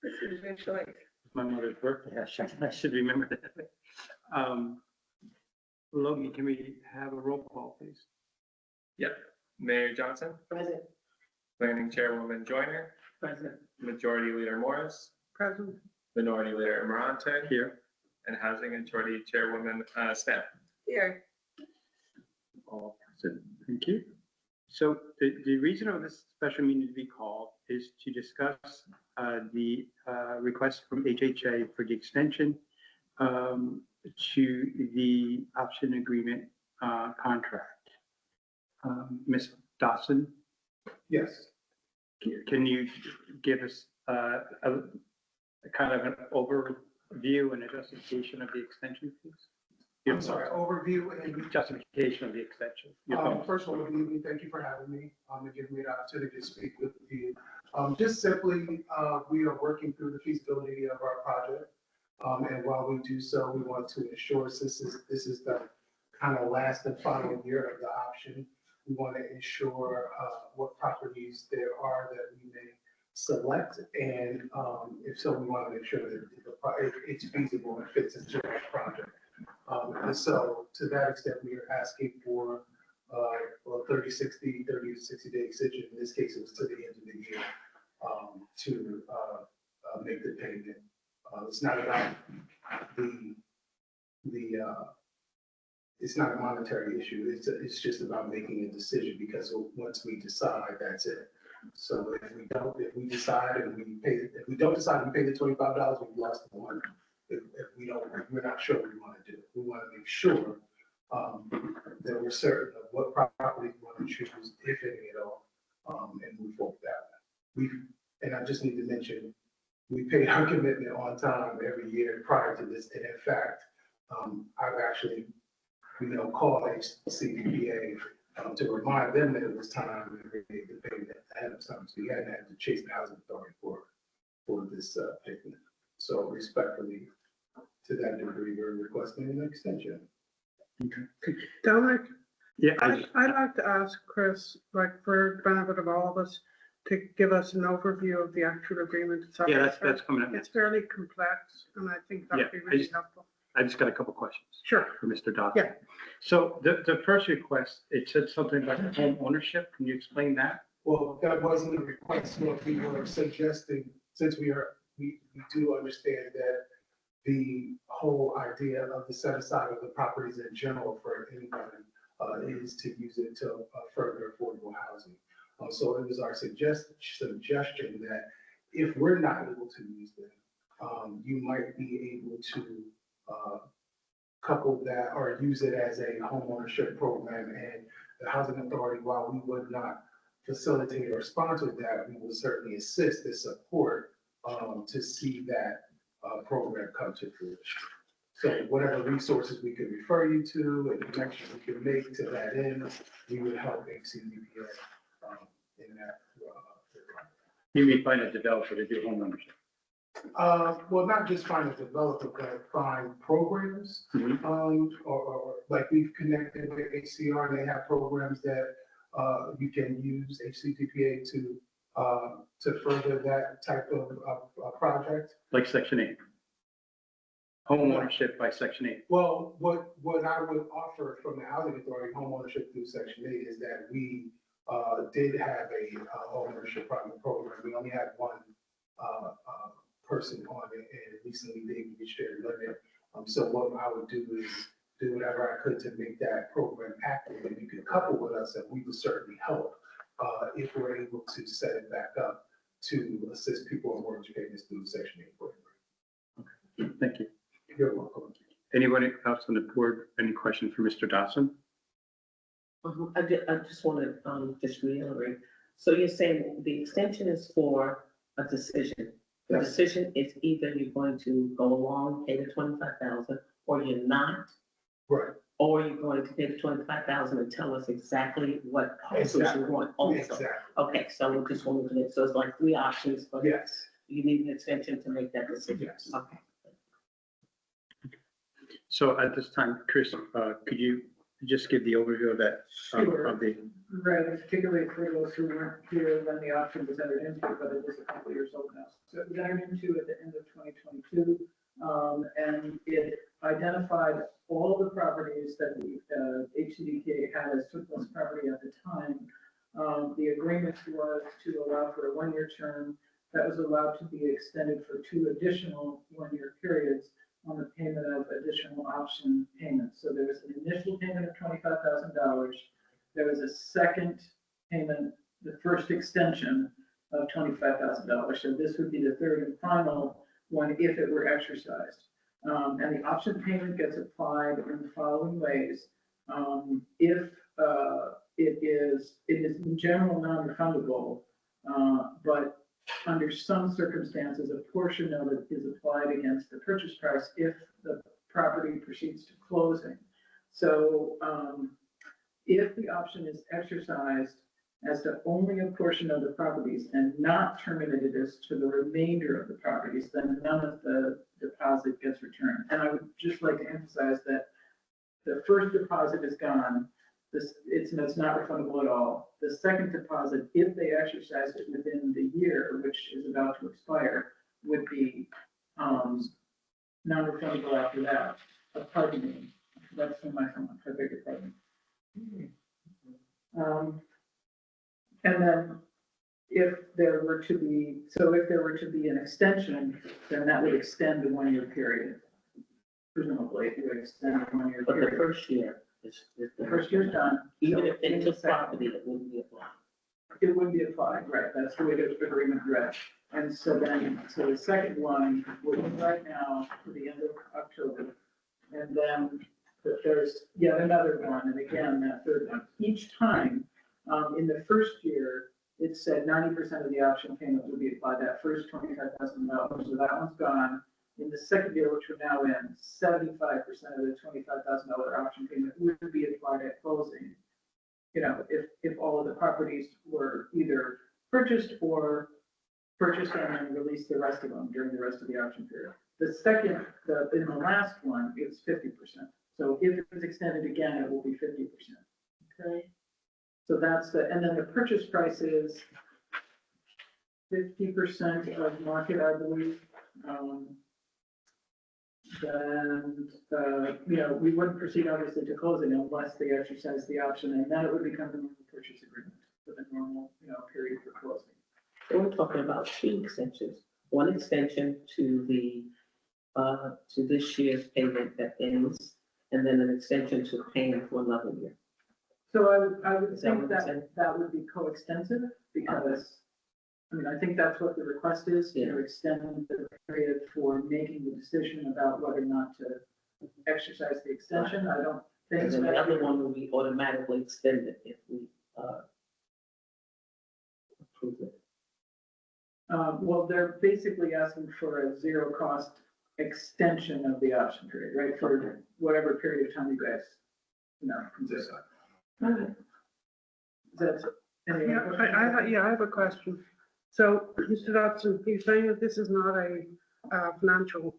This is your choice. It's my mother's birthday. I should remember that. Logan, can we have a roll call, please? Yep. Mayor Johnson, Present. Planning Chairwoman Joyner, Present. Majority Leader Morris, Present. Minority Leader Amarante, Here. and Housing Authority Chairwoman Snap. Here. All present. Thank you. So the reason of this special meeting to be called is to discuss the request from HHA for the extension to the option agreement contract. Ms. Dawson? Yes. Can you give us a kind of an overview and a justification of the extension, please? I'm sorry, overview and Justification of the extension. first of all, good evening. Thank you for having me and giving me the opportunity to speak with you. Just simply, we are working through the feasibility of our project. And while we do so, we want to ensure this is the kind of last and final year of the option. We want to ensure what properties there are that we may select, and if so, we want to make sure that it's feasible and fits into our project. And so to that extent, we are asking for 30 to 60 day extension. In this case, it was to the end of the year to make the payment. It's not about it's not a monetary issue. It's just about making a decision, because once we decide, that's it. So if we decide and we pay, if we don't decide and pay the $25, we've lost the money. If we're not sure what we want to do. We want to make sure that we're certain of what property we want to choose, if any at all, and move forward that way. And I just need to mention, we paid our commitment on time every year prior to this. And in fact, I've actually, called HCDPA to remind them that it was time and they made the payment ahead of time. So we hadn't had to chase the housing authority for this payment. So respectfully, to that degree, we're requesting an extension. Okay. Dominic, Yeah. I'd like to ask Chris, like for the benefit of all of us, to give us an overview of the actual agreement itself. Yeah, that's coming up. It's fairly complex, and I think that'd be really helpful. I just got a couple questions. Sure. For Mr. Dawson. Yeah. So the first request, it said something about home ownership. Can you explain that? Well, that wasn't a request. What we were suggesting, since we do understand that the whole idea of the set aside of the properties in general for anybody is to use it to further affordable housing. So it was our suggestion that if we're not able to use them, you might be able to couple that or use it as a homeownership program. And the housing authority, while we would not facilitate or sponsor that, we will certainly assist and support to see that program come to fruition. So whatever resources we could refer you to and connections we could make to that end, we would help HCDPA in that. You may find a developer to do home ownership. Well, not just find a developer, but find programs, or like we've connected with HCR, and they have programs that you can use HCDPA to further that type of project. Like Section 8. Home ownership by Section 8. Well, what I would offer from the Housing Authority, home ownership through Section 8, is that we did have a home ownership program. We only had one person on it, and recently they reached their limit. So what I would do is do whatever I could to make that program active, and you can couple with us, and we would certainly help if we're able to set it back up to assist people in mortgage payments through the Section 8 program. Okay. Thank you. You're welcome. Anyone else on the board? Any questions for Mr. Dawson? I just want to just reiterate. So you're saying the extension is for a decision. The decision is either you're going to go along, pay the $25,000, or you're not. Right. Or you're going to pay the $25,000 and tell us exactly what houses you want also. Exactly. Okay, so we just wanted to, so it's like three options, but Yes. you need an extension to make that decision. Yes. Okay. So at this time, Chris, could you just give the overview of that, Sure. of the, Right, particularly for those who weren't here when the option was entered into, but it is a couple years old now. So it was entered into at the end of 2022, and it identified all the properties that the HCDPA had as surplus property at the time. The agreement was to allow for a one-year term that was allowed to be extended for 2 additional one-year periods on the payment of additional option payments. So there was an initial payment of $25,000. There was a second payment, the first extension of $25,000. So this would be the third and final one if it were exercised. And the option payment gets applied in the following ways. If it is in general non-refundable, but under some circumstances, a portion of it is applied against the purchase price if the property proceeds to closing. So if the option is exercised as to only a portion of the properties and not terminated as to the remainder of the properties, then none of the deposit gets returned. And I would just like to emphasize that the first deposit is gone. It's not refundable at all. The second deposit, if they exercise it within the year, which is about to expire, would be non-refundable after that. Pardon me, that's from my comment, I beg your pardon. And then if there were to be an extension, then that would extend the one-year period. Presumably, it would extend the one-year But the period. first year is The first year's done. even So if they in the took second- property, it wouldn't be applied. It wouldn't be applied, right, that's the way the agreement read. And so then, so the second one would be right now to the end of October. And then there's yet another one, and again, that third one. Each time, in the first year, it said 90% of the option payment would be applied, that first $25,000, so that one's gone. In the second year, which we're now in, 75% of the $25,000 option payment would be applied at closing. You know, if all of the properties were either purchased and then released the rest of them during the rest of the option period. The second, in the last one, it's 50%. So if it's extended again, it will be 50%. Okay. So that's and then the purchase price is 50% of market, I believe. Then, we wouldn't proceed obviously to closing unless they exercise the option, and then it would become a normal purchase agreement with a normal, period for closing. So we're talking about 2 extensions. One extension to the, to this year's payment that ends, and then an extension to paying for another year. So I would Is that think what that you said? that would be coextensive, because, I think that's what the request is, Yeah. to extend the period for making the decision about whether or not to exercise the extension. I don't think And then the that. other one will be automatically extended if we, approve it. Well, they're basically asking for a zero cost extension of the option period, right? For whatever period of time you guys, consist. That's. any other questions? I have a question. So, Mr. Dodson, you're saying that this is not a financial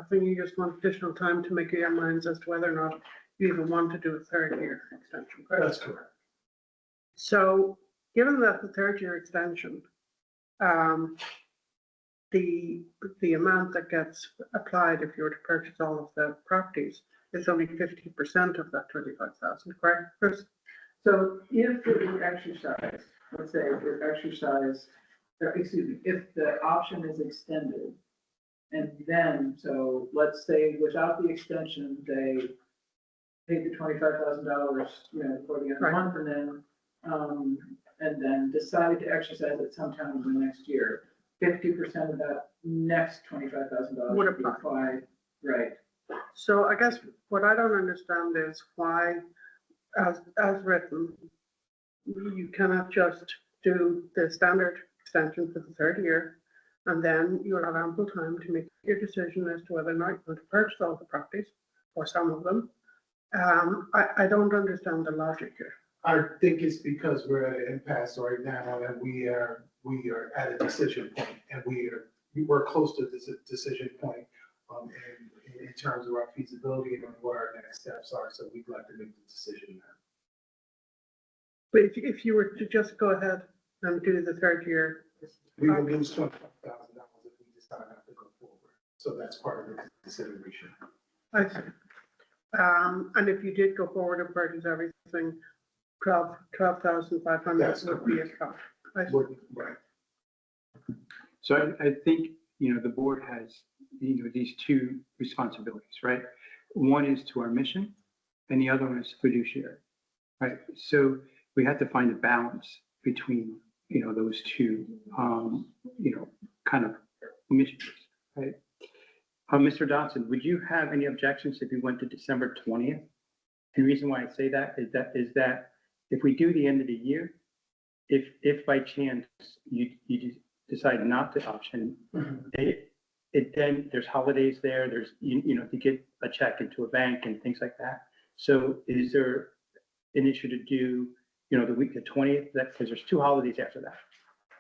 thing, you just want additional time to make your minds as to whether or not you even want to do a 3rd-year extension, correct? That's correct. So, given that the 3rd-year extension, the amount that gets applied if you were to purchase all of the properties is only 50% of that 25,000, correct, Chris? So if it were exercised, let's say if it exercised, if the option is extended, and then, so let's say without the extension, they paid the $25,000, before the end of the Right. month, and then decided to exercise it sometime in the next year. 50% of that next $25,000 Would would be apply. applied, right? So I guess what I don't understand is why, as written, you cannot just do the standard extension for the 3rd year, and then you'll have ample time to make your decision as to whether or not you're going to purchase all the properties, or some of them. I don't understand the logic here. I think it's because we're at an impasse right now, and we are at a decision point, and we're close to this decision point. in terms of our feasibility and what our next steps are, so we'd like to make the decision now. But if you were to just go ahead and do the third year, We will lose $25,000 if we decide not to go forward, so that's part of the consideration. I see. And if you did go forward and purchase everything, 12,500 That's would be a cut. I see. Right. So I think, the board has, these two responsibilities, right? One is to our mission and the other one is fiduciary, right? So we have to find a balance between, those two, kind of missions, right? Mr. Dodson, would you have any objections if we went to December 20th? And the reason why I say that is that if we do the end of the year, if by chance you decide not to option, it then there's holidays there, there's, to get a check into a bank and things like that. So is there an issue to do, the week of 20th, because there's 2 holidays after that?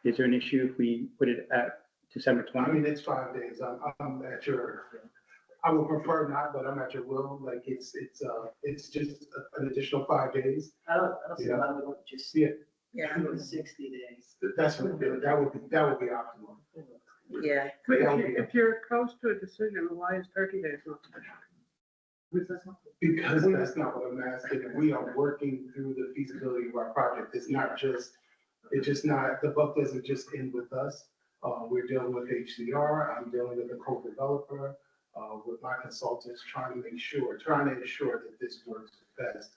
Is there an issue if we put it at December 20th? I mean, it's 5 days. I'm at your, I would prefer not, but I'm at your will. Like it's just an additional 5 days. I don't see why we don't just Yeah. do it 60 days. That would be optimal. Yeah, But if you're close to a decision, why is 30 days not sufficient? Because that's not what I'm asking. We are working through the feasibility of our project. It's not, the buck doesn't just end with us. We're dealing with HCR, I'm dealing with the co-developer, with my consultants, trying to ensure that this works best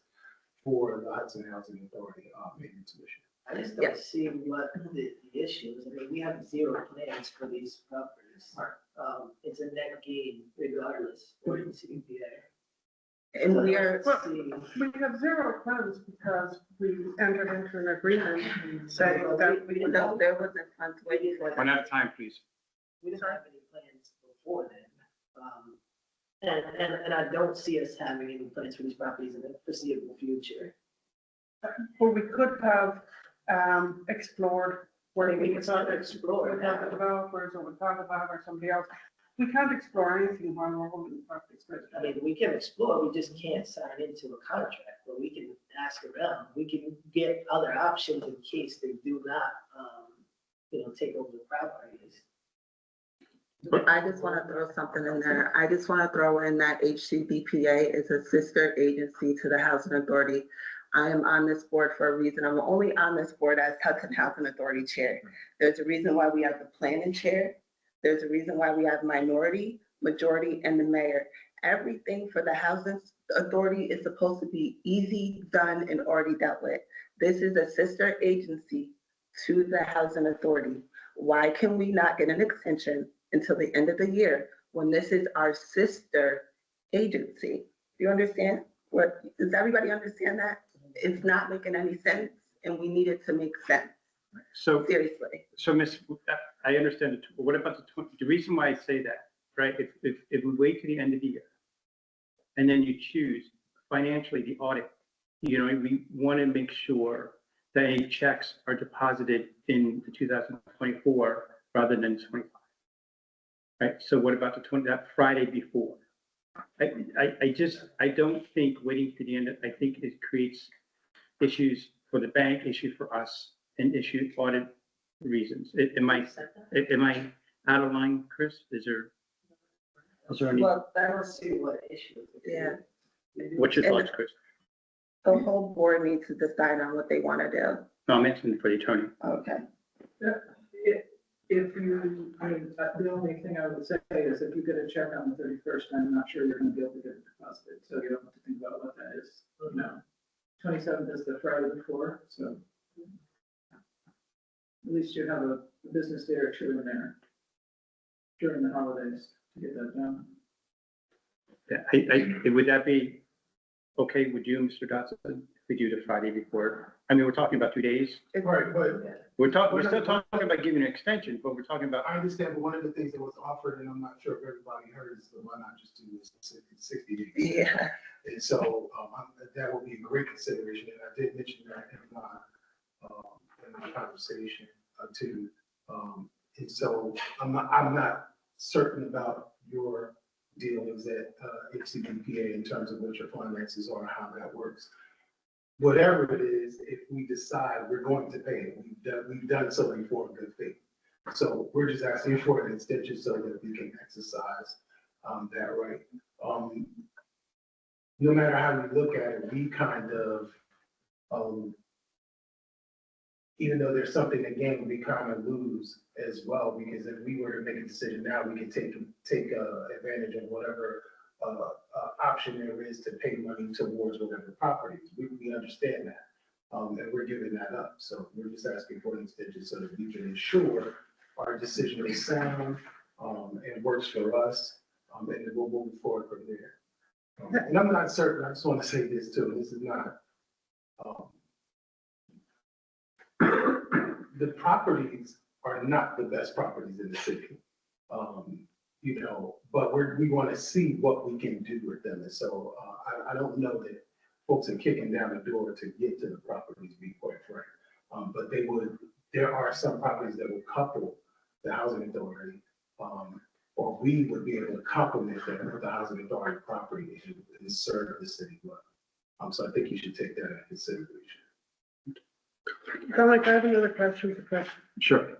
for the Hudson Housing Authority, maintenance mission. I just don't see what the issue is. I mean, we have 0 plans for these properties. It's a net gain regardless for the CDPA. and we are, We have 0 plans because we entered into an agreement saying that we. no, there wasn't funds waiting for One that. at a time, please. We didn't have any plans before then. And I don't see us having any plans for these properties in the foreseeable future. Well, we could have explored where We we can could start to explore with other developers or with Taliban or somebody else. We can't explore anything while we're holding the property. I mean, we can explore, we just can't sign into a contract, but we can ask around. We can get other options in case they do not, take over the properties. I just want to throw something in there. I just want to throw in that HCDPA is a sister agency to the Housing Authority. I am on this board for a reason. I'm only on this board as Hudson Housing Authority Chair. There's a reason why we have the planning chair. There's a reason why we have minority, majority, and the mayor. Everything for the Housing Authority is supposed to be easy, done, and already dealt with. This is a sister agency to the Housing Authority. Why can we not get an extension until the end of the year when this is our sister agency? Do you understand? Does everybody understand that? It's not making any sense and we need it to make sense, So, seriously. Miss, I understand, but what about the reason why I say that, right? If we wait to the end of the year and then you choose financially the audit, we want to make sure that any checks are deposited in the 2024 rather than 25. Right, so what about that Friday before? I don't think waiting to the end, I think it creates issues for the bank, issues for us, and issue audit reasons. Am I out of line, Chris? Is there any, Well, I that don't was, see what issue. yeah, what's your thoughts, Chris? the whole board needs to decide on what they want to do. No, I'm asking for the attorney. Okay. If you, the only thing I would say is if you get a check on the 31st, I'm not sure you're gonna be able to get it deposited, so you don't have to think about what that is. 27th is the Friday before, so at least you have a business day or 2 in there during the holidays to get that done. Yeah, would that be okay with you, Mr. Dodson, if we do the Friday before? I mean, we're talking about 2 days. Right, but We're still talking about giving an extension, but we're talking about, I understand, but one of the things that was offered, and I'm not sure if everybody heard, is why not just do this 60 days? Yeah. And so that would be a great consideration, and I did mention that in my conversation too. And so I'm not certain about your dealings at HCDPA in terms of what your finances are, how that works. Whatever it is, if we decide we're going to pay it, we've done so before in good faith. So we're just asking for an extension so that we can exercise that right. No matter how we look at it, we kind of, even though there's something to gain, we kind of lose as well, because if we were to make a decision now, we could take advantage of whatever option there is to pay money towards whatever properties. We understand that, and we're giving that up. So we're just asking for an extension so that we can ensure our decision is sound and works for us, and then we'll move forward from there. And I'm not certain, I just want to say this too, this is not, the properties are not the best properties in the city. You know, but we want to see what we can do with them. And so I don't know that folks are kicking down the door to get to the properties, to be quite frank. But there are some properties that will couple the housing authority, or we would be able to complement that with the housing authority property and serve the city well. So I think you should take that into consideration. Dominic, I have another question. Sure.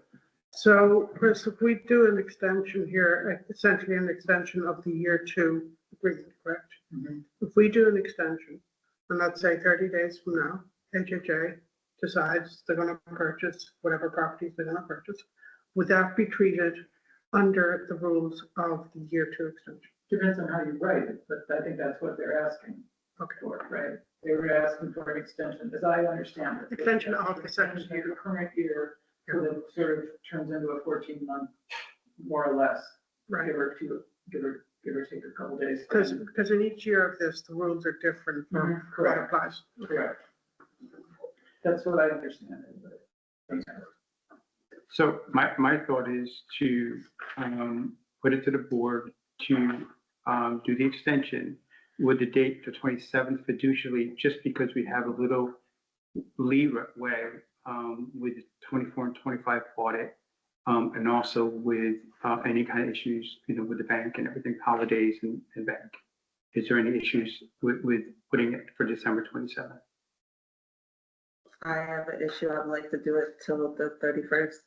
So, Chris, if we do an extension here, essentially an extension of the year 2 agreement, correct? Mhm. If we do an extension, and let's say 30 days from now, HHA decides they're going to purchase whatever properties they're going to purchase, would that be treated under the rules of the year 2 extension? Depends on how you write it, but I think that's what they're asking for, right? They were asking for an extension, as I understand it. Extension of the second Extension of year. the current year, so that sort of turns into a 14-month, more or less, Right. give or take a couple days. Because in each year of this, the rules are different from what Correct. applies. Correct. That's what I understand. So my thought is to put it to the board to do the extension with the date the 27th fiducially, just because we have a little leeway with the 24 and 25 audit, and also with any kind of issues, you know, with the bank and everything, holidays and bank. Is there any issues with putting it for December 27th? I have an issue. I'd like to do it till the 31st.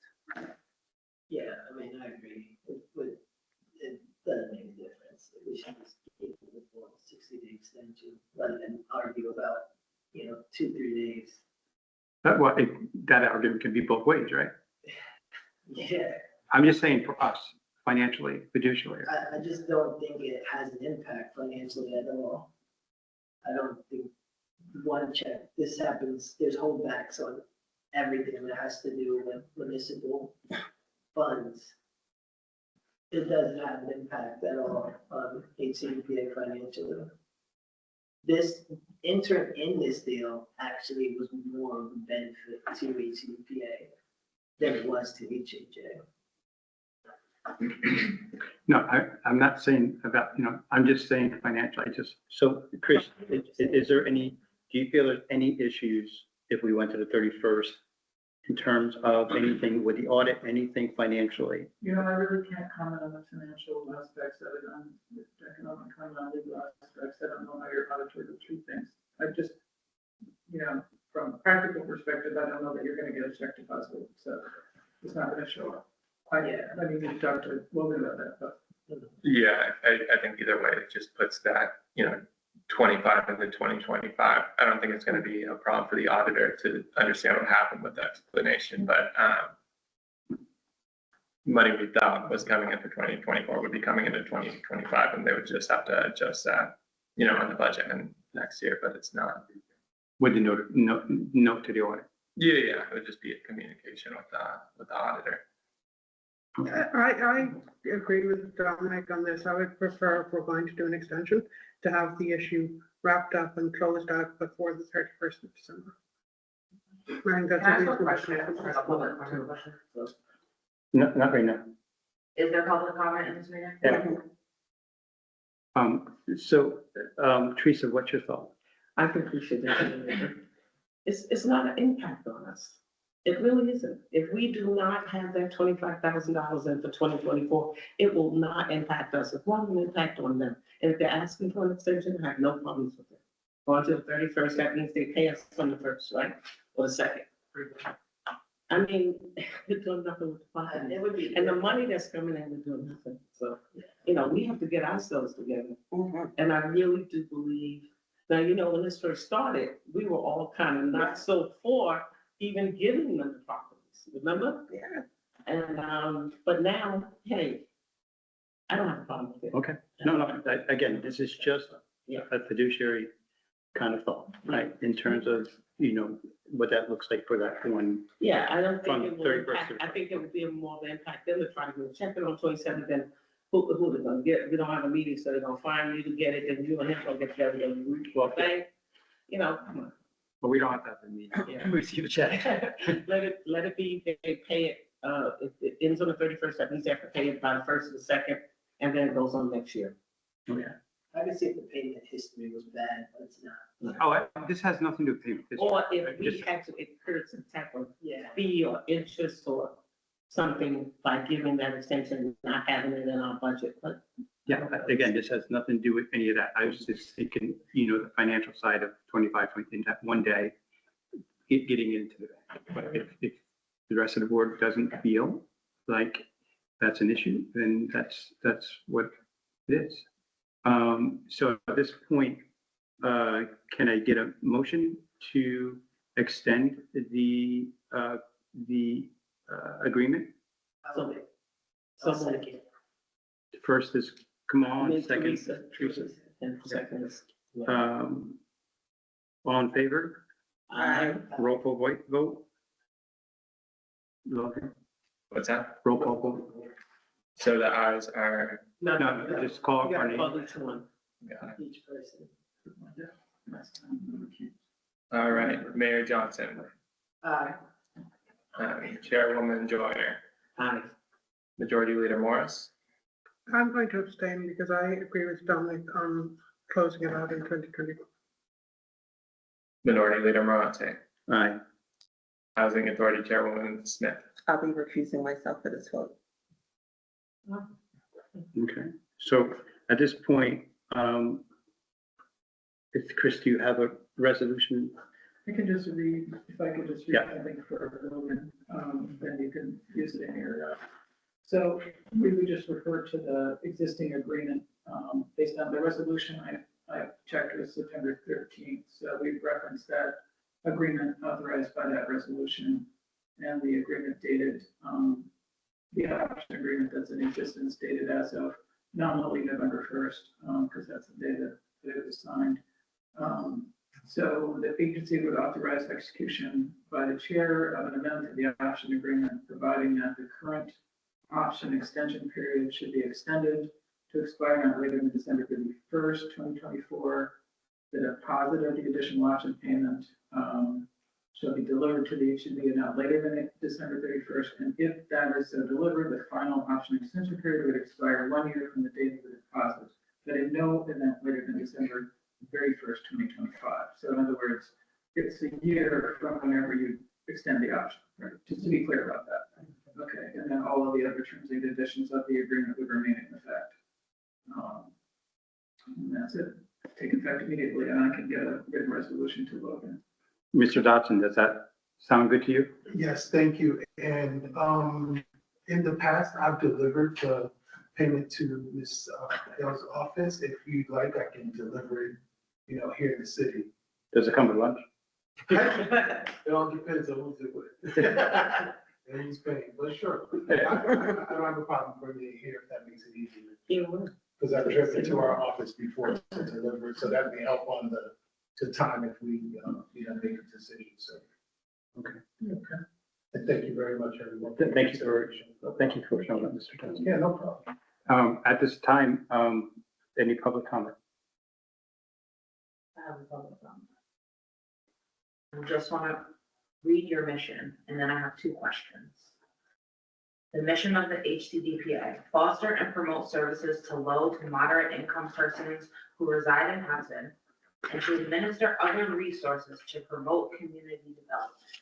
Yeah, I mean, I agree. It doesn't make a difference. We should just keep it with 60-day extension rather than argue about, 2-3 days. That argument can be both ways, right? Yeah, I'm just saying for us, financially, fiduciary. I just don't think it has an impact financially at all. I don't think one check, this happens, there's holdbacks on everything that has to do with municipal funds. It doesn't have an impact at all on HCDPA financially. This entering in this deal actually was more of a benefit to HCDPA than it was to HHA. No, I'm not saying about, I'm just saying financial. So Chris, is there do you feel there's any issues if we went to the 31st in terms of anything with the audit, anything financially? I really can't comment on the financial aspects of it, on the economic comment on legal aspects. I don't know how your auditor would treat things. I just, from a practical perspective, I don't know that you're gonna get a check deposit, so it's not gonna show up. I need to talk to Logan about that, but. Yeah, I think either way, it just puts that, 25 into 2025. I don't think it's going to be a problem for the auditor to understand what happened with the explanation, but money we thought was coming in for 2024 would be coming into 2025, and they would just have to adjust that, in the budget and next year, but it's not. With the note to the audit? Yeah, it would just be a communication with the auditor. I agree with Dominic on this. I would prefer, if we're going to do an extension, to have the issue wrapped up and closed out before the 31st of December. I think that's Can I a ask a reasonable question? commitment. A public comment question? No, not right now. Is there public comment in this meeting? Yeah. So, Teresa, what's your thought? I think we should, it's not an impact on us. It really isn't. If we do not have that $25,000 in for 2024, it will not impact us. It won't impact on them. And if they're asking for an extension, I have no problems with it. On to the 31st, that means they pay us on the 1st, right? Or the 2nd. I mean, it's doing nothing with the property. It would be. And the money that's coming in is doing nothing. So, you know, we have to get ourselves together. Mhm. And I really do believe, now, you know, when this first started, we were all kind of not so for even giving them the properties, remember? Yeah. And, but now, hey, I don't have a problem with it. Okay, no, again, this is just Yeah. a fiduciary kind of thought, right? In terms of, you know, what that looks like for that one. Yeah, I don't From think it will 31st impact, I think it would be more of an impact them to try to go check it on 27th, then who they're gonna get, we don't have a meeting, so they're gonna find you to get it, then you and him gonna get together, and well, thing, you know, come But we don't have to have a meeting. Yeah. We see the check. on. Let it be, they pay it, if it ends on the 31st, that means they have to pay it by the 1st or the 2nd, and then it goes on next year. Okay. I can see if the payment history was bad, but it's not. Oh, this has nothing to do with payment. This- Or if we just- had to incur some type of Yeah. fee or interest or something by giving that extension, not having it in our budget, but. Yeah, again, this has nothing to do with any of that. I was just thinking, you know, the financial side of 25, in that one day, getting into that. But if the rest of the board doesn't feel like that's an issue, then that's what it is. So at this point, can I get a motion to extend the agreement? So, I'll so second. First is Kamal, second Teresa. Teresa. And second is. All in favor? Aye. Roll call vote? Logan, What's that? roll call vote? So the ayes are, No, No, just call You our gotta name. call each one. Each person. all right, Mayor Johnson, Aye. Chairwoman Joyner, Aye. Majority Leader Morris, I'm going to abstain because I agree with Dominic on closing it out in 2020. Minority Leader Morante, Aye. Housing Authority Chairwoman Smith. I'll be recusing myself for this vote. Okay, so at this point, if Chris, do you have a resolution? I can just read, if I could just read, Yeah. I think for Logan, then you can use it in your, so we would just refer to the existing agreement, based on the resolution I checked was September 13th. So we referenced that agreement authorized by that resolution and the agreement dated, the option agreement that's in existence dated as of nominally November 1st, because that's the day that it was signed. So the agency would authorize execution by the chair of an amendment to the option agreement, providing that the current option extension period should be extended to expire not later than December 31st, 2024. The deposit of the additional option payment shall be delivered to the HCD not later than December 31st. And if that is so delivered, the final option extension period would expire 1 year from the date of the deposit, but in no event later than December 31st, 2025. So in other words, it's a year from whenever you extend the option, right? Just to be clear about that. Okay, and then all of the other terms and conditions of the agreement would remain in effect. And that's it. Take effect immediately, and I can get a written resolution to Logan. Mr. Dodson, does that sound good to you? Yes, thank you. And in the past, I've delivered the payment to Ms. Hale's office. If you'd like, I can deliver it, here in the city. Does it come with lunch? It all depends on who's it with. And who's paying, but sure. I don't have a problem bringing it here if that makes it easier. Because I've driven to our office before to deliver, so that may help on the time if we, make a decision, so. Okay. Okay. And thank you very much, everyone. Thank you for showing up, Mr. Dodson. Yeah, no problem. At this time, any public comment? I just want to read your mission, and then I have two questions. The mission of the HCDPA: foster and promote services to low to moderate income persons who reside in housing, and to administer other resources to promote community development.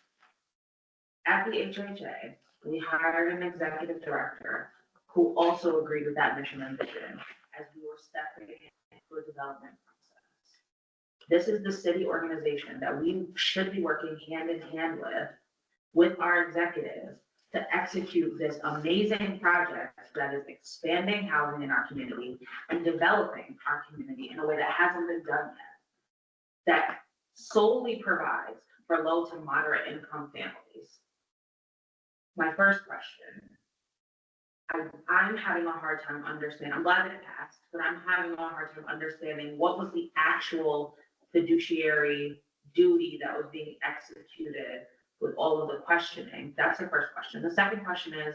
at the HHA, we hired an executive director who also agreed with that mission and vision as we were stepping into a development process. This is the city organization that we should be working hand in hand with our executive to execute this amazing project that is expanding housing in our community and developing our community in a way that hasn't been done yet, that solely provides for low to moderate income families. My first question, I'm having a hard time understanding, I'm glad it passed, but I'm having a hard time understanding what was the actual fiduciary duty that was being executed with all of the questioning. That's the first question. The second question is,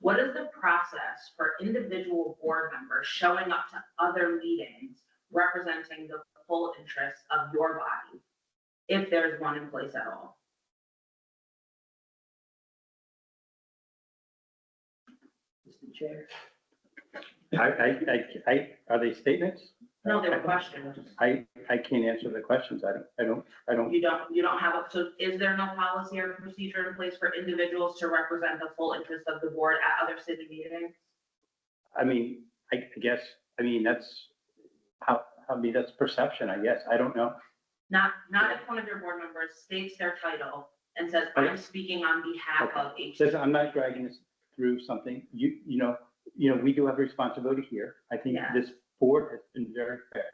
what is the process for individual board members showing up to other meetings representing the full interests of your body, if there's one in place at all? Mr. Chair. Are they statements? No, they were questions. I can't answer the questions. I don't. You don't have a, so is there no policy or procedure in place for individuals to represent the full interest of the board at other city meetings? I mean, I guess, I mean, that's that's perception, I guess. I don't know. Not if one of your board members states their title and says, I'm speaking on behalf of HCDPA. Listen, I'm not dragging this through something. You know, we do have a responsibility here. I think Yeah. this board has been very fair.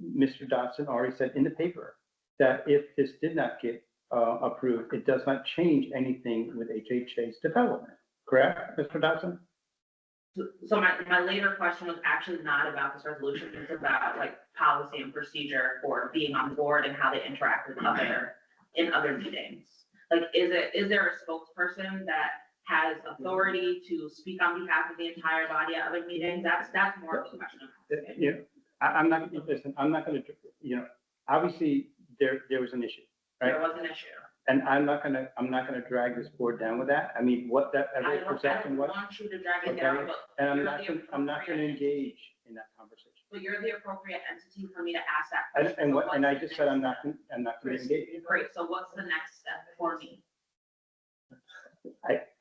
Mr. Dotson already said in the paper that if this did not get approved, it does not change anything with HHA's development. Correct, Mr. Dotson? So my later question was actually not about this resolution. It's about like policy and procedure for being on board and how they interact with in other meetings. Like, is there a spokesperson that has authority to speak on behalf of the entire body at other meetings? That's more of the question. Yeah, I'm not going to, obviously there was an issue, right? There was an issue. And I'm not gonna drag this board down with that. I mean, what that I every perception was. don't want you to drag it Okay. down, but. And I'm you're not the gonna appropriate- engage in that conversation. But you're the appropriate entity for me to ask that question. And I So just what's said the I'm next not gonna step? engage. Great, so what's the next step for me?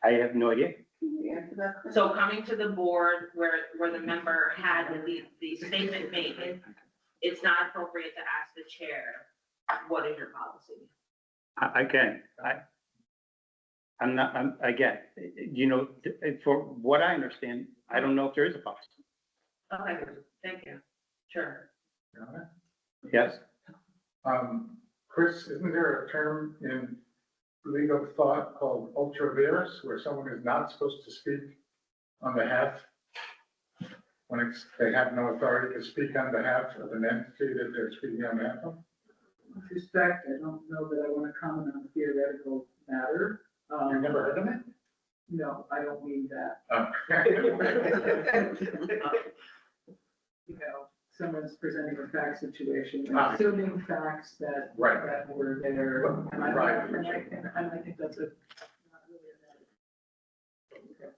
I have no idea. So coming to the board where the member had the statement made, it's not appropriate to ask the chair, what is your policy? Again, for what I understand, I don't know if there is a policy. Okay, thank you. Sure. Yes? Chris, isn't there a term in legal thought called ultra vires, where someone is not supposed to speak on behalf when they have no authority to speak on behalf of an entity that they're speaking on behalf of? With respect, I don't know that I want to comment on a theoretical matter. You've never heard of it? No, I don't mean that. Oh. You know, someone's presenting a fact situation, Ah. assuming facts that, Right. that were there. And I, Right. and I think that's not really a matter.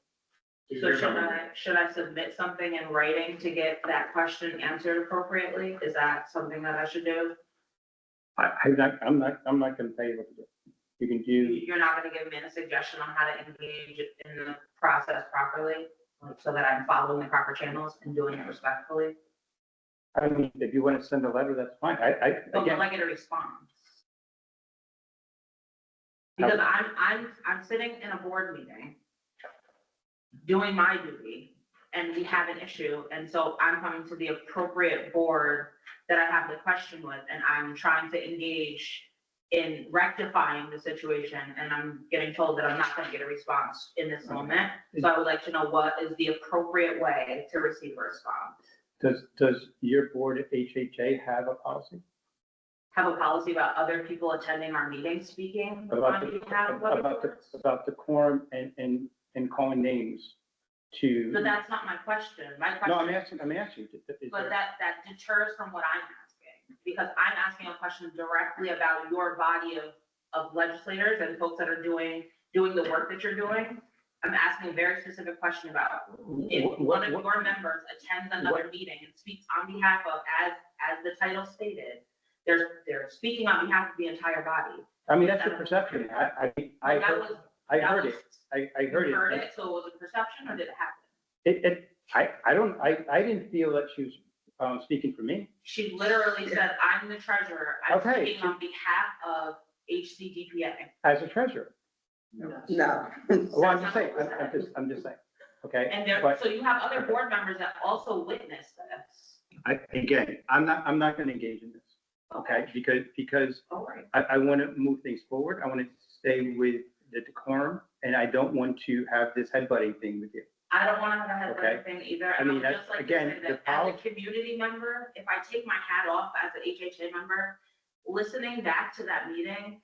So should I submit something in writing to get that question answered appropriately? Is that something that I should do? I'm not gonna tell you what to do. You can do, You're not gonna give me a suggestion on how to engage in the process properly, like, so that I'm following the proper channels and doing it respectfully? I mean, if you want to send a letter, that's fine. But will Again, I get a response? Because I'm sitting in a board meeting, doing my duty, and we have an issue, and so I'm coming to the appropriate board that I have the question with, and I'm trying to engage in rectifying the situation, and I'm getting told that I'm not gonna get a response in this moment. So I would like to know what is the appropriate way to receive a response. does your board at HHA have a policy? Have a policy about other people attending our meetings speaking About on behalf of other boards? about the quorum and calling names to. But that's not my question. My No, I'm question, asking. Is but there- that deters from what I'm asking, because I'm asking a question directly about your body of legislators and folks that are doing the work that you're doing. I'm asking a very specific question about if one of your members attends another meeting and speaks on behalf of, as the title stated, they're speaking on behalf of the entire body. I mean, that's your perception. I I That heard was- it. I heard You heard it. it, so it was a perception or did it happen? I didn't feel that she was speaking for me. She literally said, I'm the treasurer. I'm Okay. speaking on behalf of HCDPA. As a treasurer. No. Well, I'm just saying, I'm just saying, okay? And there, But so you have other board members that also witnessed this. again, I'm not gonna engage in this, okay? Because Don't worry. I wanna move things forward. I wanna stay with the decorum, and I don't want to have this headbutting thing with you. I don't want to have a head Okay. thing either. I And I mean, would that's- just like to again, say the that as a policy- community member, if I take my hat off as an HHA member, listening back to that meeting,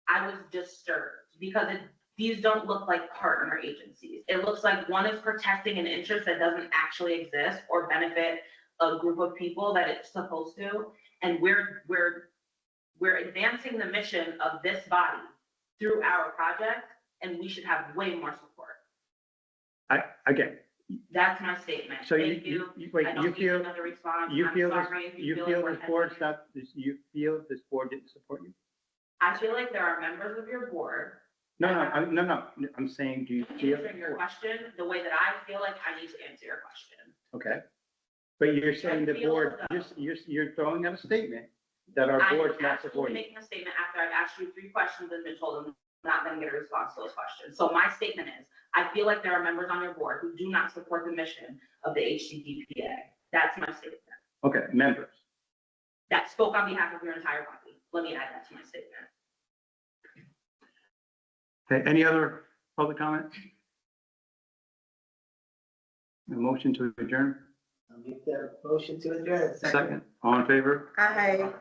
I was disturbed because these don't look like partner agencies. It looks like one is protecting an interest that doesn't actually exist or benefit a group of people that it's supposed to. And we're advancing the mission of this body through our project, and we should have way more support. Again, That's my statement. so Thank you. wait, I you don't need feel, another response. you I'm feel this, sorry if you like feel we're this board's headbutting. not, you feel this board didn't support you? I feel like there are members of your board. No, I'm saying, do you feel? Answering your question the way that I feel like I need to answer your question. Okay, but you're saying the I feel board, as though- you're throwing out a statement that our I'm board's not absolutely supporting. making a statement after I've asked you 3 questions and been told I'm not gonna get a response to those questions. So my statement is, I feel like there are members on your board who do not support the mission of the HCDPA. That's my statement. Okay, members. That spoke on behalf of your entire body. Let me add that to my statement. Okay, any other public comment? A motion to adjourn? I'll make that motion to adjourn. Second, all in favor? Hi.